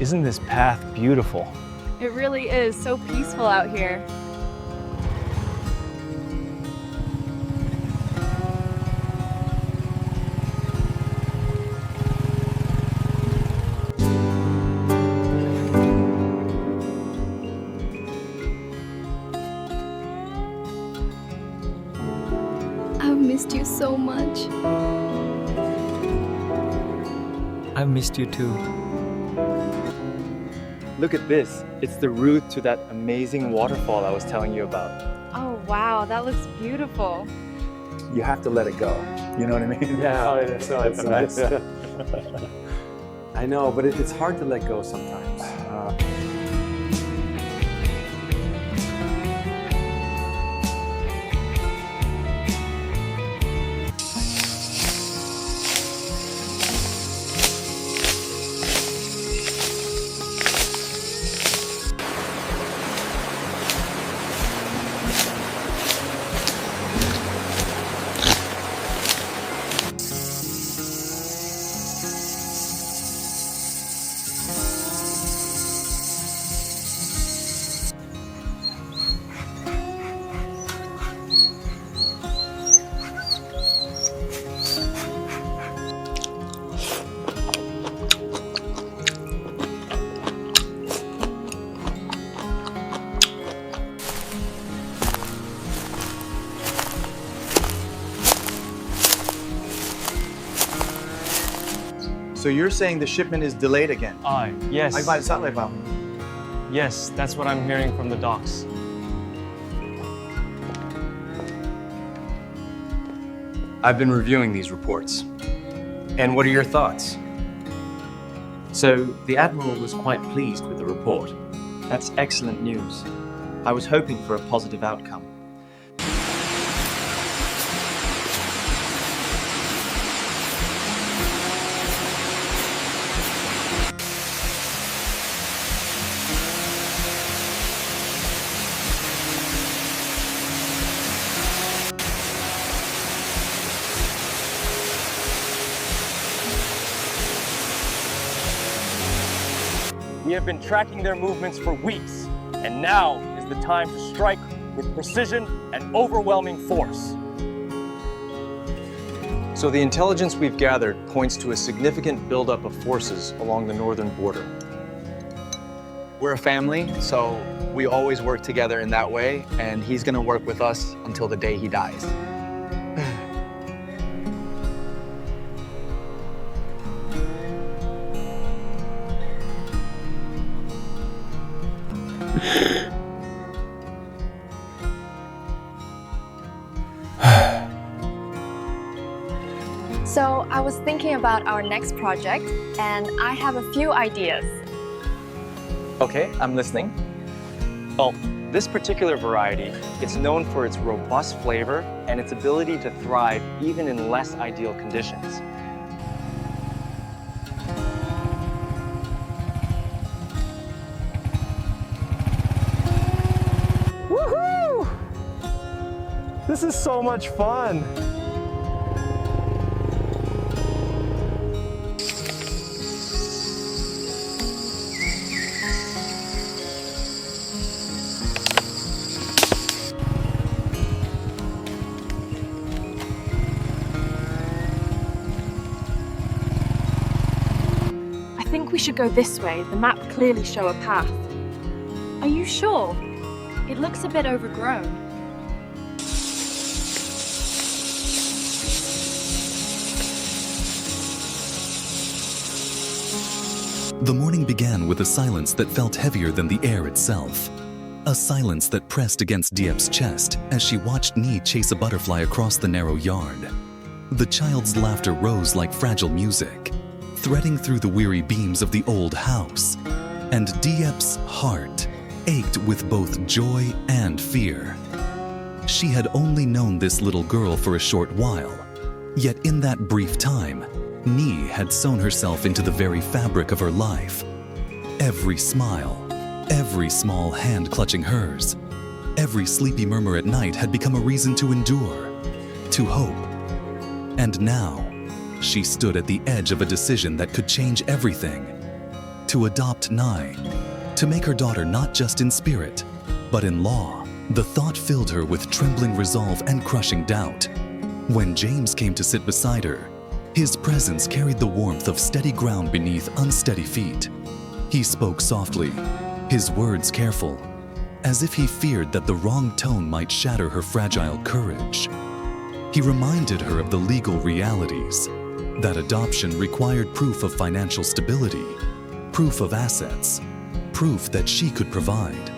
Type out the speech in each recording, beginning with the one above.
Isn't this path beautiful? It really is so peaceful out here. I've missed you so much. I missed you too. Look at this. It's the route to that amazing waterfall I was telling you about. Oh wow, that looks beautiful. You have to let it go. You know what I mean? Yeah, it's nice. I know, but it's hard to let go sometimes. So you're saying the shipment is delayed again? Yes. Yes, that's what I'm hearing from the docks. I've been reviewing these reports. And what are your thoughts? So, the Admiral was quite pleased with the report. That's excellent news. I was hoping for a positive outcome. We have been tracking their movements for weeks, and now is the time to strike with precision and overwhelming force. So the intelligence we've gathered points to a significant buildup of forces along the northern border. We're a family, so we always work together in that way, and he's gonna work with us until the day he dies. So I was thinking about our next project, and I have a few ideas. Okay, I'm listening. Well, this particular variety is known for its robust flavor and its ability to thrive even in less ideal conditions. Woohoo! This is so much fun. I think we should go this way. The map clearly show a path. Are you sure? It looks a bit overgrown. The morning began with a silence that felt heavier than the air itself. A silence that pressed against Diep's chest as she watched Ni chase a butterfly across the narrow yard. The child's laughter rose like fragile music, threading through the weary beams of the old house. And Diep's heart ached with both joy and fear. She had only known this little girl for a short while, yet in that brief time, Ni had sewn herself into the very fabric of her life. Every smile, every small hand clutching hers, every sleepy murmur at night had become a reason to endure, to hope. And now, she stood at the edge of a decision that could change everything. to adopt Nai, to make her daughter not just in spirit, but in law. The thought filled her with trembling resolve and crushing doubt. When James came to sit beside her, his presence carried the warmth of steady ground beneath unsteady feet. He spoke softly, his words careful, as if he feared that the wrong tone might shatter her fragile courage. He reminded her of the legal realities, that adoption required proof of financial stability, proof of assets, proof that she could provide.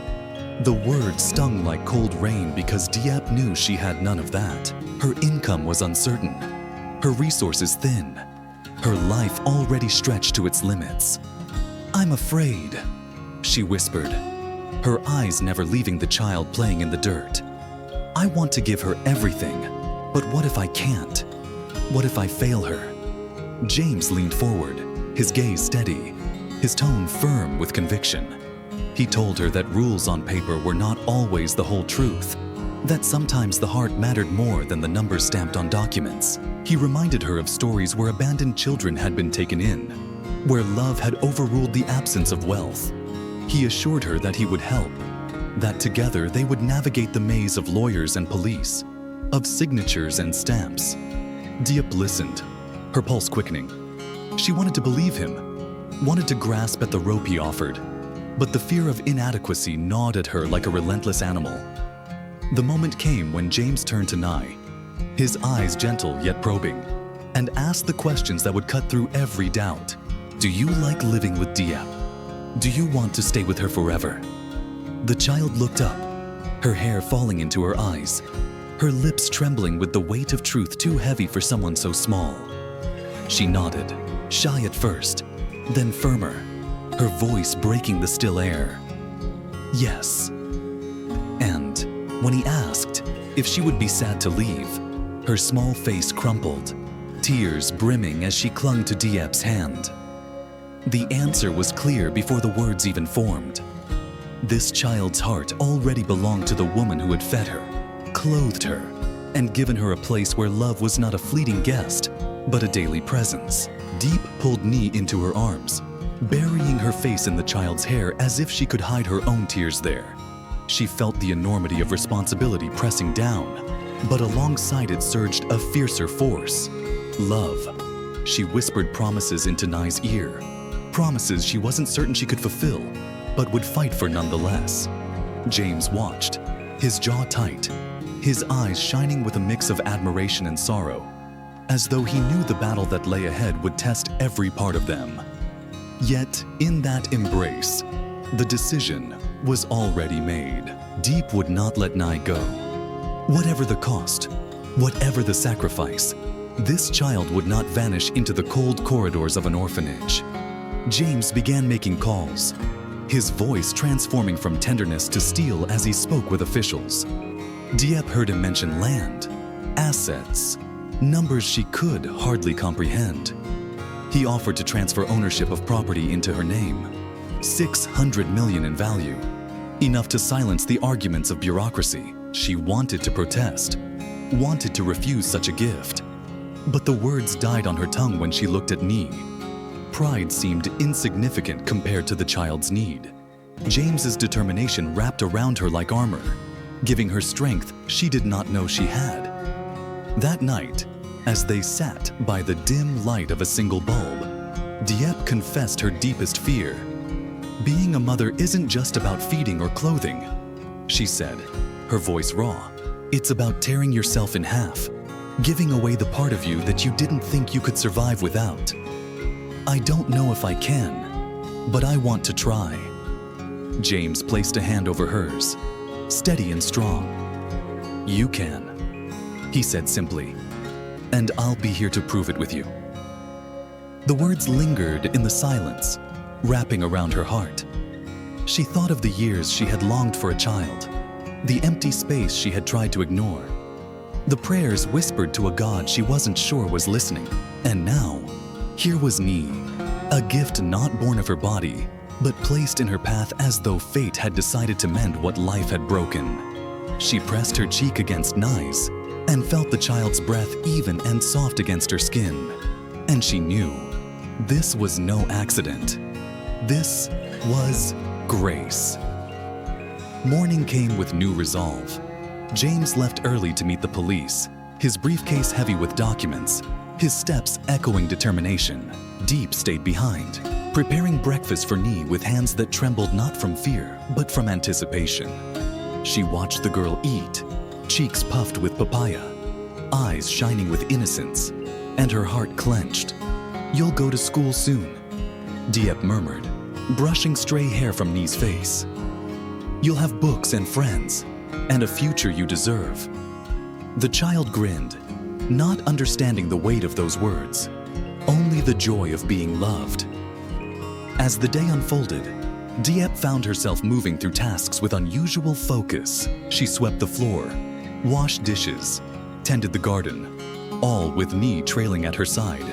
The words stung like cold rain because Diep knew she had none of that. Her income was uncertain, her resources thin, her life already stretched to its limits. "I'm afraid," she whispered, her eyes never leaving the child playing in the dirt. "I want to give her everything, but what if I can't? What if I fail her?" James leaned forward, his gaze steady, his tone firm with conviction. He told her that rules on paper were not always the whole truth, that sometimes the heart mattered more than the numbers stamped on documents. He reminded her of stories where abandoned children had been taken in, where love had overruled the absence of wealth. He assured her that he would help, that together they would navigate the maze of lawyers and police, of signatures and stamps. Diep listened, her pulse quickening. She wanted to believe him, wanted to grasp at the rope he offered, but the fear of inadequacy gnawed at her like a relentless animal. The moment came when James turned to Nai, his eyes gentle yet probing, and asked the questions that would cut through every doubt. "Do you like living with Diep? Do you want to stay with her forever?" The child looked up, her hair falling into her eyes, her lips trembling with the weight of truth too heavy for someone so small. She nodded, shy at first, then firmer, her voice breaking the still air. "Yes." And when he asked if she would be sad to leave, her small face crumpled, tears brimming as she clung to Diep's hand. The answer was clear before the words even formed. This child's heart already belonged to the woman who had fed her, clothed her, and given her a place where love was not a fleeting guest, but a daily presence. Diep pulled Ni into her arms, burying her face in the child's hair as if she could hide her own tears there. She felt the enormity of responsibility pressing down, but alongside it surged a fiercer force. Love. She whispered promises into Nai's ear, promises she wasn't certain she could fulfill, but would fight for nonetheless. James watched, his jaw tight, his eyes shining with a mix of admiration and sorrow, as though he knew the battle that lay ahead would test every part of them. Yet, in that embrace, the decision was already made. Diep would not let Nai go. Whatever the cost, whatever the sacrifice, this child would not vanish into the cold corridors of an orphanage. James began making calls, his voice transforming from tenderness to steel as he spoke with officials. Diep heard him mention land, assets, numbers she could hardly comprehend. He offered to transfer ownership of property into her name, 600 million in value, enough to silence the arguments of bureaucracy. She wanted to protest, wanted to refuse such a gift, but the words died on her tongue when she looked at Ni. Pride seemed insignificant compared to the child's need. James's determination wrapped around her like armor, giving her strength she did not know she had. That night, as they sat by the dim light of a single bulb, Diep confessed her deepest fear. "Being a mother isn't just about feeding or clothing," she said, her voice raw. "It's about tearing yourself in half, giving away the part of you that you didn't think you could survive without. I don't know if I can, but I want to try." James placed a hand over hers, steady and strong. "You can," he said simply, "and I'll be here to prove it with you." The words lingered in the silence, wrapping around her heart. She thought of the years she had longed for a child, the empty space she had tried to ignore, the prayers whispered to a God she wasn't sure was listening. And now, here was Ni, a gift not born of her body, but placed in her path as though fate had decided to mend what life had broken. She pressed her cheek against Nai's and felt the child's breath even and soft against her skin. And she knew this was no accident. This was grace. Morning came with new resolve. James left early to meet the police, his briefcase heavy with documents, his steps echoing determination. Diep stayed behind, preparing breakfast for Nee with hands that trembled not from fear, but from anticipation. She watched the girl eat, cheeks puffed with papaya, eyes shining with innocence, and her heart clenched. "You'll go to school soon," Diep murmured, brushing stray hair from Nee's face. "You'll have books and friends, and a future you deserve." The child grinned, not understanding the weight of those words, only the joy of being loved. As the day unfolded, Diep found herself moving through tasks with unusual focus. She swept the floor, washed dishes, tended the garden, all with Nee trailing at her side,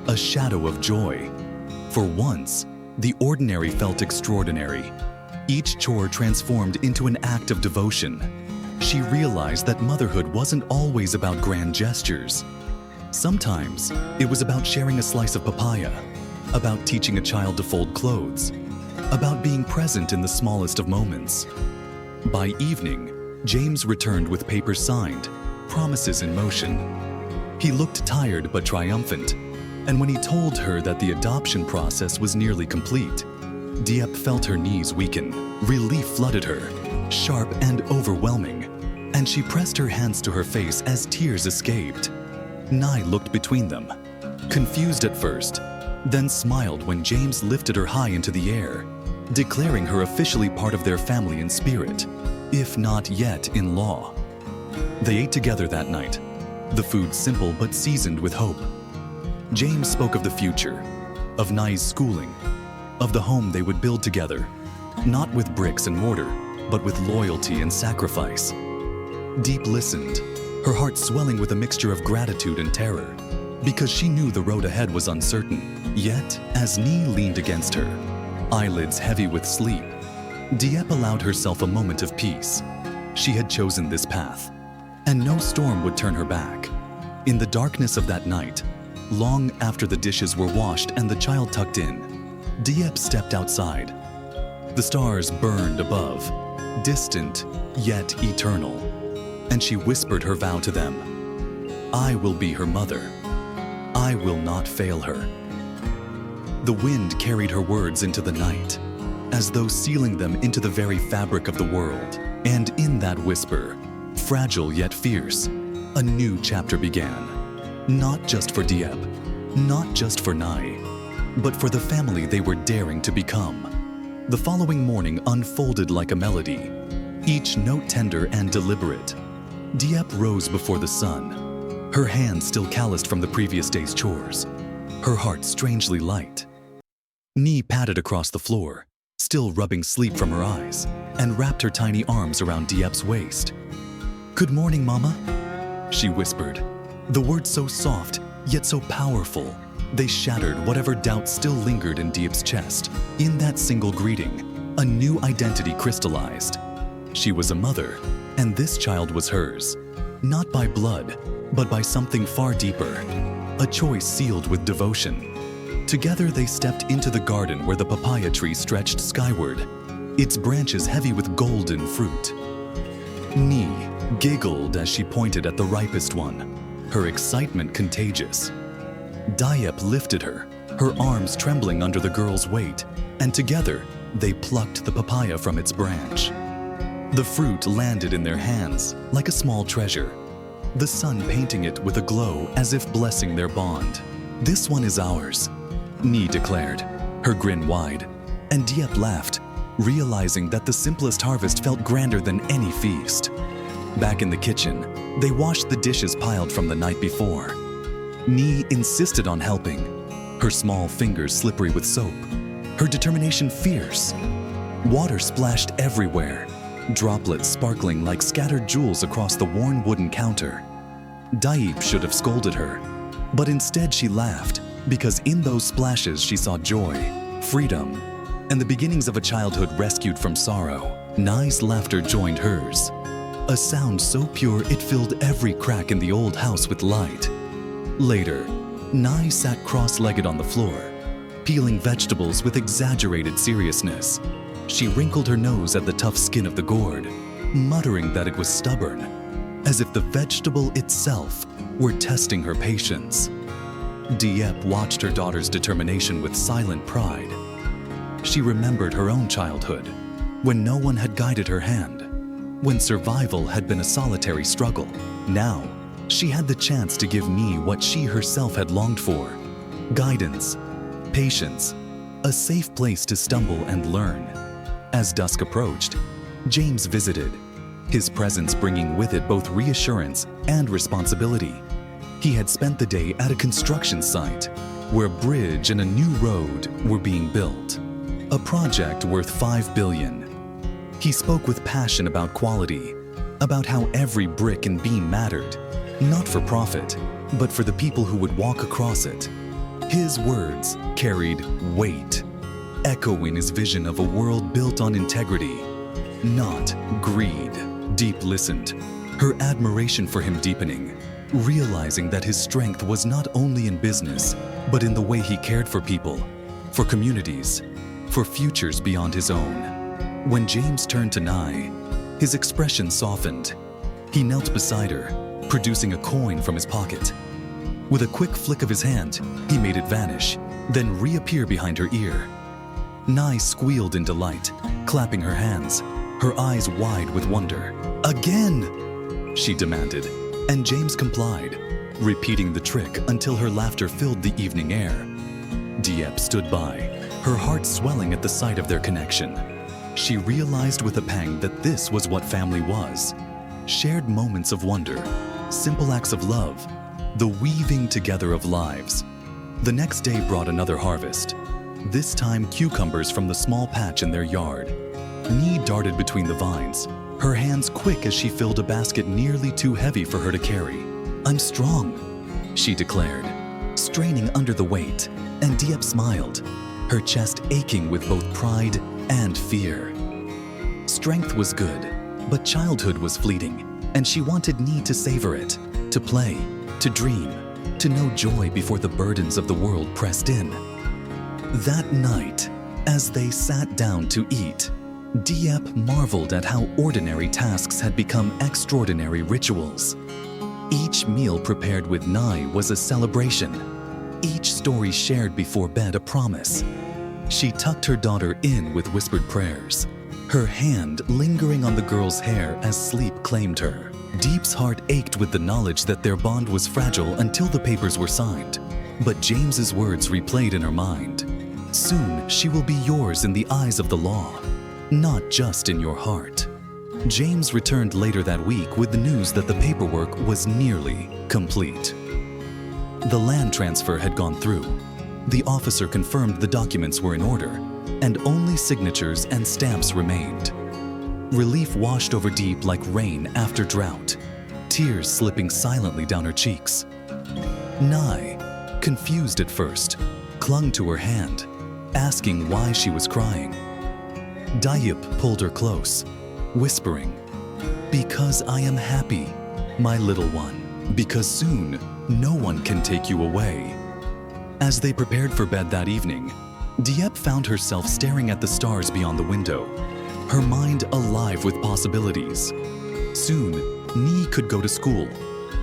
a shadow of joy. For once, the ordinary felt extraordinary. Each chore transformed into an act of devotion. She realized that motherhood wasn't always about grand gestures. Sometimes it was about sharing a slice of papaya, about teaching a child to fold clothes, about being present in the smallest of moments. By evening, James returned with papers signed, promises in motion. He looked tired but triumphant, and when he told her that the adoption process was nearly complete, Diep felt her knees weaken. Relief flooded her, sharp and overwhelming, and she pressed her hands to her face as tears escaped. Nye looked between them, confused at first, then smiled when James lifted her high into the air, declaring her officially part of their family in spirit, if not yet in law. They ate together that night, the food simple but seasoned with hope. James spoke of the future, of Nye's schooling, of the home they would build together, not with bricks and mortar, but with loyalty and sacrifice. Diep listened, her heart swelling with a mixture of gratitude and terror, because she knew the road ahead was uncertain. Yet, as Nee leaned against her, eyelids heavy with sleep, Diep allowed herself a moment of peace. She had chosen this path, and no storm would turn her back. In the darkness of that night, long after the dishes were washed and the child tucked in, Diep stepped outside. The stars burned above, distant yet eternal, and she whispered her vow to them. "I will be her mother. I will not fail her." The wind carried her words into the night, as though sealing them into the very fabric of the world. And in that whisper, fragile yet fierce, a new chapter began. Not just for Diep, not just for Nye, but for the family they were daring to become. The following morning unfolded like a melody, each note tender and deliberate. Diep rose before the sun, her hands still calloused from the previous day's chores, her heart strangely light. Nee patted across the floor, still rubbing sleep from her eyes, and wrapped her tiny arms around Diep's waist. "Good morning, Mama," she whispered, the words so soft, yet so powerful. They shattered whatever doubt still lingered in Diep's chest. In that single greeting, a new identity crystallized. She was a mother, and this child was hers, not by blood, but by something far deeper, a choice sealed with devotion. Together they stepped into the garden where the papaya tree stretched skyward, its branches heavy with golden fruit. Nee giggled as she pointed at the ripest one, her excitement contagious. Diep lifted her, her arms trembling under the girl's weight, and together they plucked the papaya from its branch. The fruit landed in their hands like a small treasure, the sun painting it with a glow as if blessing their bond. "This one is ours," Nee declared, her grin wide, and Diep laughed, realizing that the simplest harvest felt grander than any feast. Back in the kitchen, they washed the dishes piled from the night before. Nee insisted on helping, her small fingers slippery with soap, her determination fierce. Water splashed everywhere, droplets sparkling like scattered jewels across the worn wooden counter. Diep should have scolded her, but instead she laughed, because in those splashes she saw joy, freedom, and the beginnings of a childhood rescued from sorrow. Nye's laughter joined hers, a sound so pure it filled every crack in the old house with light. Later, Nye sat cross-legged on the floor, peeling vegetables with exaggerated seriousness. She wrinkled her nose at the tough skin of the gourd, muttering that it was stubborn, as if the vegetable itself were testing her patience. Diep watched her daughter's determination with silent pride. She remembered her own childhood, when no one had guided her hand, when survival had been a solitary struggle. Now, she had the chance to give Nie what she herself had longed for: guidance, patience, a safe place to stumble and learn. As dusk approached, James visited, his presence bringing with it both reassurance and responsibility. He had spent the day at a construction site where a bridge and a new road were being built, a project worth $5 billion. He spoke with passion about quality, about how every brick and beam mattered, not for profit, but for the people who would walk across it. His words carried weight, echoing his vision of a world built on integrity, not greed. Diep listened, her admiration for him deepening, realizing that his strength was not only in business, but in the way he cared for people, for communities, for futures beyond his own. When James turned to Nie, his expression softened. He knelt beside her, producing a coin from his pocket. With a quick flick of his hand, he made it vanish, then reappear behind her ear. Nie squealed in delight, clapping her hands, her eyes wide with wonder. "Again!" she demanded, and James complied, repeating the trick until her laughter filled the evening air. Diep stood by, her heart swelling at the sight of their connection. She realized with a pang that this was what family was: shared moments of wonder, simple acts of love, the weaving together of lives. The next day brought another harvest, this time cucumbers from the small patch in their yard. Nie darted between the vines, her hands quick as she filled a basket nearly too heavy for her to carry. "I'm strong," she declared, straining under the weight, and Diep smiled, her chest aching with both pride and fear. Strength was good, but childhood was fleeting, and she wanted Nie to savor it, to play, to dream, to know joy before the burdens of the world pressed in. That night, as they sat down to eat, Diep marveled at how ordinary tasks had become extraordinary rituals. Each meal prepared with Nie was a celebration, each story shared before bed a promise. She tucked her daughter in with whispered prayers, her hand lingering on the girl's hair as sleep claimed her. Diep's heart ached with the knowledge that their bond was fragile until the papers were signed. But James's words replayed in her mind. "Soon she will be yours in the eyes of the law, not just in your heart." James returned later that week with the news that the paperwork was nearly complete. The land transfer had gone through. The officer confirmed the documents were in order, and only signatures and stamps remained. Relief washed over Diep like rain after drought, tears slipping silently down her cheeks. Nie, confused at first, clung to her hand, asking why she was crying. Diep pulled her close, whispering, "Because I am happy, my little one, because soon no one can take you away." As they prepared for bed that evening, Diep found herself staring at the stars beyond the window, her mind alive with possibilities. Soon, Nie could go to school,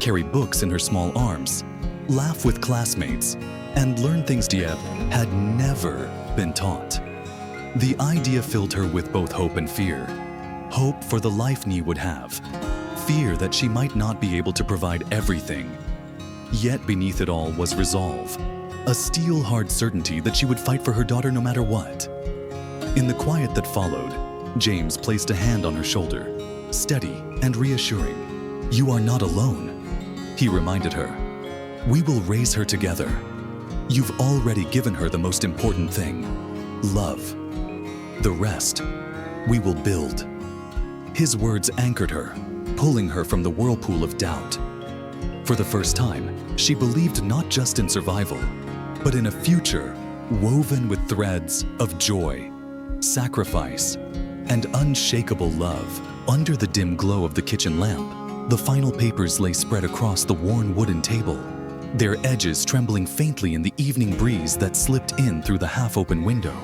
carry books in her small arms, laugh with classmates, and learn things Diep had never been taught. The idea filled her with both hope and fear. Hope for the life Nie would have, fear that she might not be able to provide everything. Yet beneath it all was resolve, a steel-hard certainty that she would fight for her daughter no matter what. In the quiet that followed, James placed a hand on her shoulder, steady and reassuring. "You are not alone," he reminded her. "We will raise her together. You've already given her the most important thing, love. The rest, we will build." His words anchored her, pulling her from the whirlpool of doubt. For the first time, she believed not just in survival, but in a future woven with threads of joy, sacrifice, and unshakable love. Under the dim glow of the kitchen lamp, the final papers lay spread across the worn wooden table. their edges trembling faintly in the evening breeze that slipped in through the half-open window.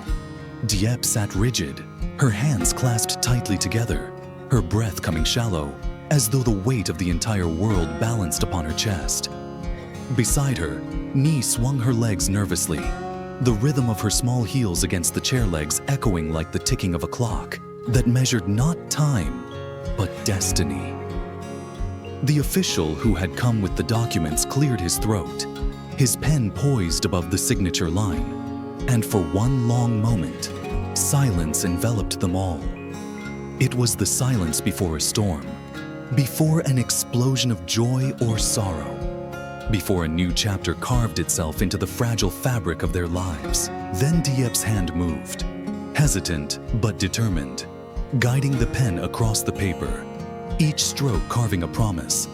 Diep sat rigid, her hands clasped tightly together, her breath coming shallow, as though the weight of the entire world balanced upon her chest. Beside her, Ni swung her legs nervously, the rhythm of her small heels against the chair legs echoing like the ticking of a clock that measured not time, but destiny. The official who had come with the documents cleared his throat, his pen poised above the signature line, and for one long moment, silence enveloped them all. It was the silence before a storm, before an explosion of joy or sorrow, before a new chapter carved itself into the fragile fabric of their lives. Then Diep's hand moved, hesitant but determined, guiding the pen across the paper, each stroke carving a promise,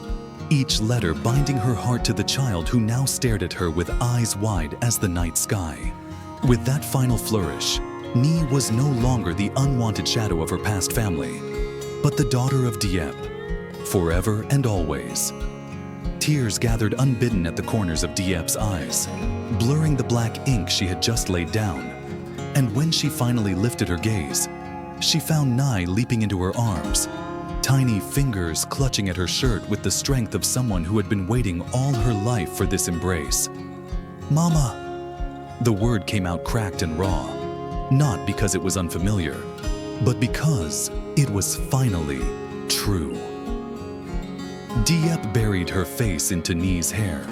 each letter binding her heart to the child who now stared at her with eyes wide as the night sky. With that final flourish, Ni was no longer the unwanted shadow of her past family, but the daughter of Diep, forever and always. Tears gathered unbidden at the corners of Diep's eyes, blurring the black ink she had just laid down. And when she finally lifted her gaze, she found Nai leaping into her arms, tiny fingers clutching at her shirt with the strength of someone who had been waiting all her life for this embrace. "Mama!" The word came out cracked and raw, not because it was unfamiliar, but because it was finally true. Diep buried her face into Ni's hair,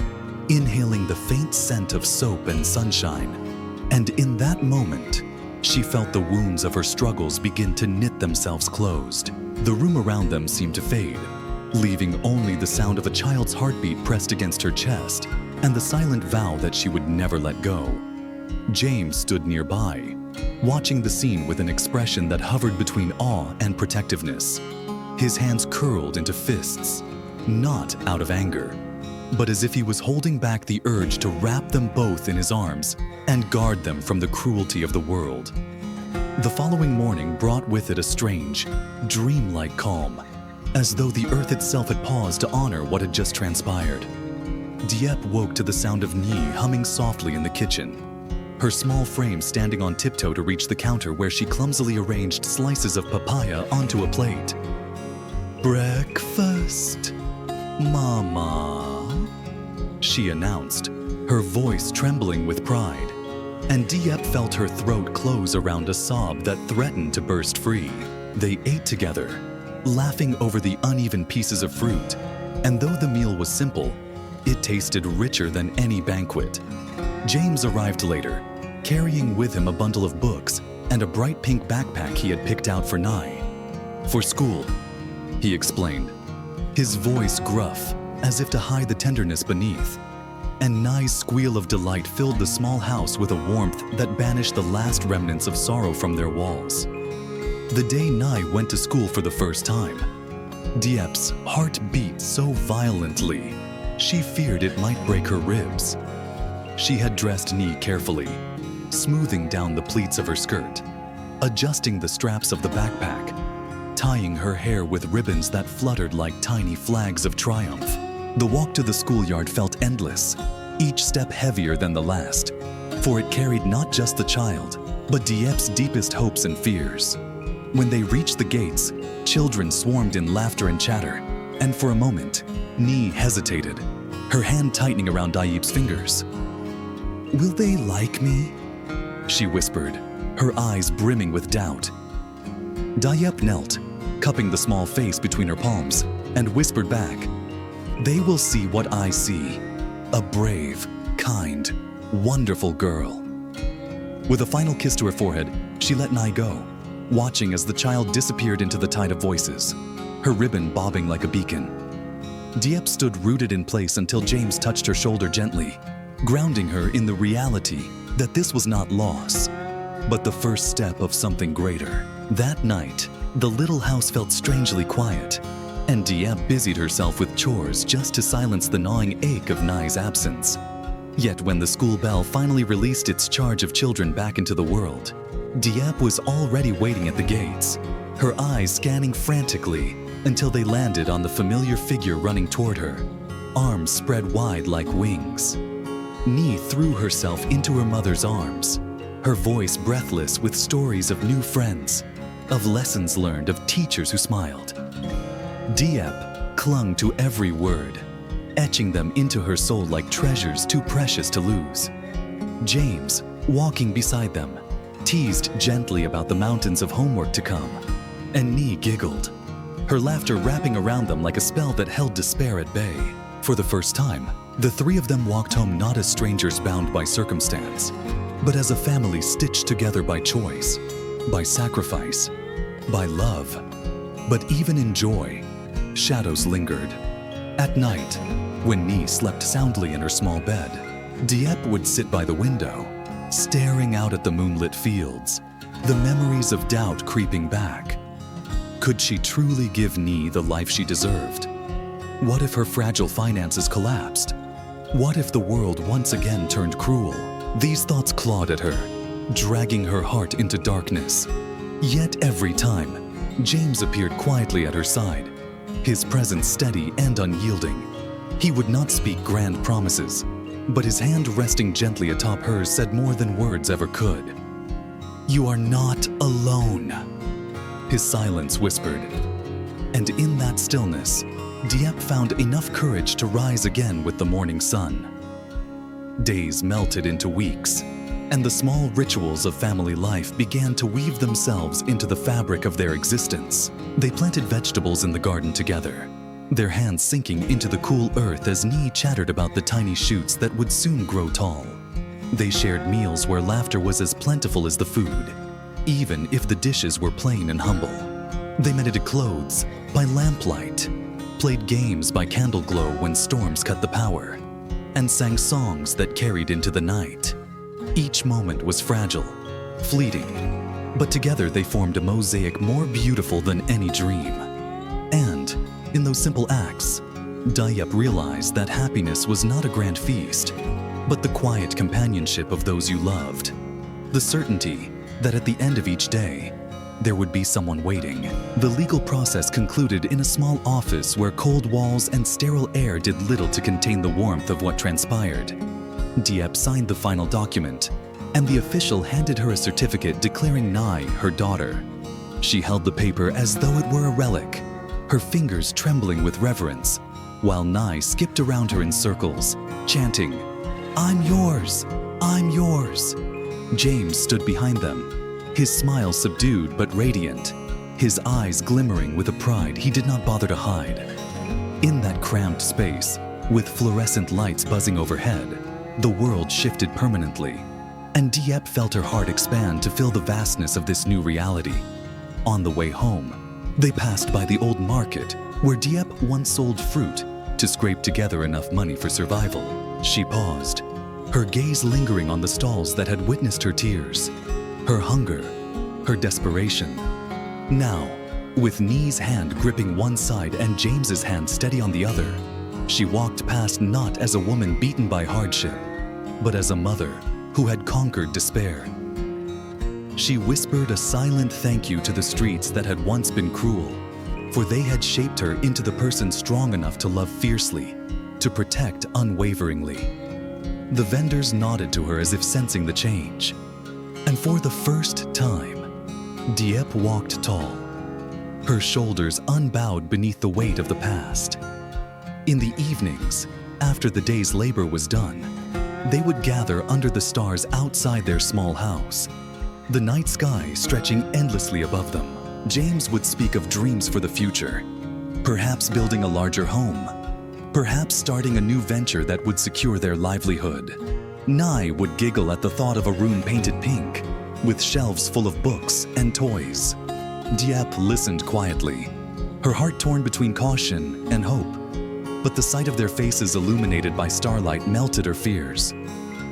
inhaling the faint scent of soap and sunshine, and in that moment, she felt the wounds of her struggles begin to knit themselves closed. The room around them seemed to fade, leaving only the sound of a child's heartbeat pressed against her chest and the silent vow that she would never let go. James stood nearby, watching the scene with an expression that hovered between awe and protectiveness. His hands curled into fists, not out of anger, but as if he was holding back the urge to wrap them both in his arms and guard them from the cruelty of the world. The following morning brought with it a strange, dreamlike calm, as though the earth itself had paused to honor what had just transpired. Diep woke to the sound of Ni humming softly in the kitchen, her small frame standing on tiptoe to reach the counter where she clumsily arranged slices of papaya onto a plate. "Breakfast, Mama," she announced, her voice trembling with pride, and Diep felt her throat close around a sob that threatened to burst free. They ate together, laughing over the uneven pieces of fruit, and though the meal was simple, it tasted richer than any banquet. James arrived later, carrying with him a bundle of books and a bright pink backpack he had picked out for Nai. "For school," he explained, his voice gruff, as if to hide the tenderness beneath. And Nai's squeal of delight filled the small house with a warmth that banished the last remnants of sorrow from their walls. The day Nai went to school for the first time, Diep's heart beat so violently, she feared it might break her ribs. She had dressed Ni carefully, smoothing down the pleats of her skirt, adjusting the straps of the backpack, tying her hair with ribbons that fluttered like tiny flags of triumph. The walk to the schoolyard felt endless, each step heavier than the last, for it carried not just the child, but Diep's deepest hopes and fears. When they reached the gates, children swarmed in laughter and chatter, and for a moment, Ni hesitated, her hand tightening around Diep's fingers. "Will they like me?" she whispered, her eyes brimming with doubt. Diep knelt, cupping the small face between her palms, and whispered back, "They will see what I see, a brave, kind, wonderful girl." With a final kiss to her forehead, she let Nai go, watching as the child disappeared into the tide of voices, her ribbon bobbing like a beacon. Diep stood rooted in place until James touched her shoulder gently, grounding her in the reality that this was not loss, but the first step of something greater. That night, the little house felt strangely quiet, and Diep busied herself with chores just to silence the gnawing ache of Nai's absence. Yet when the school bell finally released its charge of children back into the world, Diep was already waiting at the gates, her eyes scanning frantically until they landed on the familiar figure running toward her. arms spread wide like wings. Nee threw herself into her mother's arms, her voice breathless with stories of new friends, of lessons learned, of teachers who smiled. Diep clung to every word, etching them into her soul like treasures too precious to lose. James, walking beside them, teased gently about the mountains of homework to come, and Nee giggled, her laughter wrapping around them like a spell that held despair at bay. For the first time, the three of them walked home not as strangers bound by circumstance, but as a family stitched together by choice, by sacrifice, by love. But even in joy, shadows lingered. At night, when Nee slept soundly in her small bed, Diep would sit by the window, staring out at the moonlit fields, the memories of doubt creeping back. Could she truly give Nee the life she deserved? What if her fragile finances collapsed? What if the world once again turned cruel? These thoughts clawed at her, dragging her heart into darkness. Yet every time, James appeared quietly at her side, his presence steady and unyielding. He would not speak grand promises, but his hand resting gently atop hers said more than words ever could. "You are not alone," his silence whispered. And in that stillness, Diep found enough courage to rise again with the morning sun. Days melted into weeks, and the small rituals of family life began to weave themselves into the fabric of their existence. They planted vegetables in the garden together, their hands sinking into the cool earth as Nee chattered about the tiny shoots that would soon grow tall. They shared meals where laughter was as plentiful as the food, even if the dishes were plain and humble. They mended clothes by lamplight, played games by candle glow when storms cut the power, and sang songs that carried into the night. Each moment was fragile, fleeting, but together they formed a mosaic more beautiful than any dream. And in those simple acts, Diep realized that happiness was not a grand feast, but the quiet companionship of those you loved, the certainty that at the end of each day, there would be someone waiting. The legal process concluded in a small office where cold walls and sterile air did little to contain the warmth of what transpired. Diep signed the final document, and the official handed her a certificate declaring Nai her daughter. She held the paper as though it were a relic, her fingers trembling with reverence, while Nai skipped around her in circles, chanting, "I'm yours, I'm yours." James stood behind them, his smile subdued but radiant, his eyes glimmering with a pride he did not bother to hide. In that cramped space, with fluorescent lights buzzing overhead, the world shifted permanently, and Diep felt her heart expand to fill the vastness of this new reality. On the way home, they passed by the old market where Diep once sold fruit to scrape together enough money for survival. She paused, her gaze lingering on the stalls that had witnessed her tears, her hunger, her desperation. Now, with Nee's hand gripping one side and James's hand steady on the other, she walked past not as a woman beaten by hardship, but as a mother who had conquered despair. She whispered a silent thank you to the streets that had once been cruel, for they had shaped her into the person strong enough to love fiercely, to protect unwaveringly. The vendors nodded to her as if sensing the change. And for the first time, Diep walked tall, her shoulders unbowed beneath the weight of the past. In the evenings, after the day's labor was done, they would gather under the stars outside their small house, the night sky stretching endlessly above them. James would speak of dreams for the future, perhaps building a larger home, perhaps starting a new venture that would secure their livelihood. Nai would giggle at the thought of a room painted pink, with shelves full of books and toys. Diep listened quietly, her heart torn between caution and hope. But the sight of their faces illuminated by starlight melted her fears.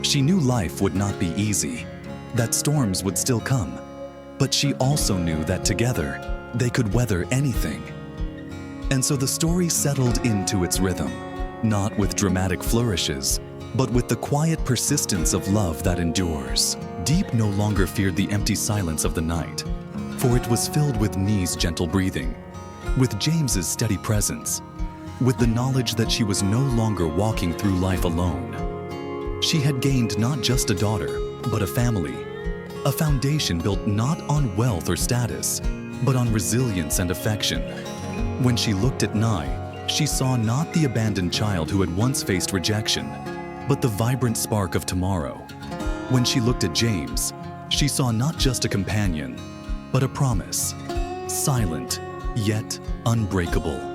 She knew life would not be easy, that storms would still come, but she also knew that together, they could weather anything. And so the story settled into its rhythm, not with dramatic flourishes, but with the quiet persistence of love that endures. Diep no longer feared the empty silence of the night, for it was filled with Nee's gentle breathing, with James's steady presence, with the knowledge that she was no longer walking through life alone. She had gained not just a daughter, but a family, a foundation built not on wealth or status, but on resilience and affection. When she looked at Nye, she saw not the abandoned child who had once faced rejection, but the vibrant spark of tomorrow. When she looked at James, she saw not just a companion, but a promise, silent yet unbreakable.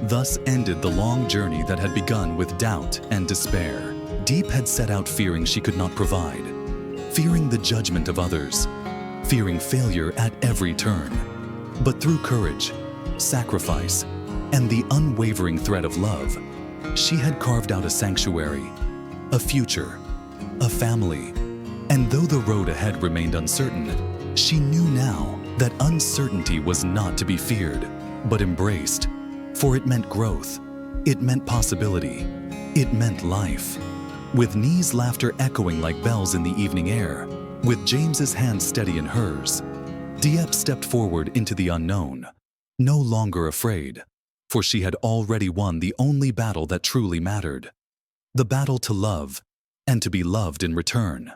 Thus ended the long journey that had begun with doubt and despair. Diep had set out fearing she could not provide, fearing the judgment of others, fearing failure at every turn. But through courage, sacrifice, and the unwavering thread of love, she had carved out a sanctuary, a future, a family. And though the road ahead remained uncertain, she knew now that uncertainty was not to be feared, but embraced. For it meant growth, it meant possibility, it meant life. With Nie's laughter echoing like bells in the evening air, with James's hand steady in hers, Diep stepped forward into the unknown, no longer afraid, for she had already won the only battle that truly mattered, the battle to love and to be loved in return.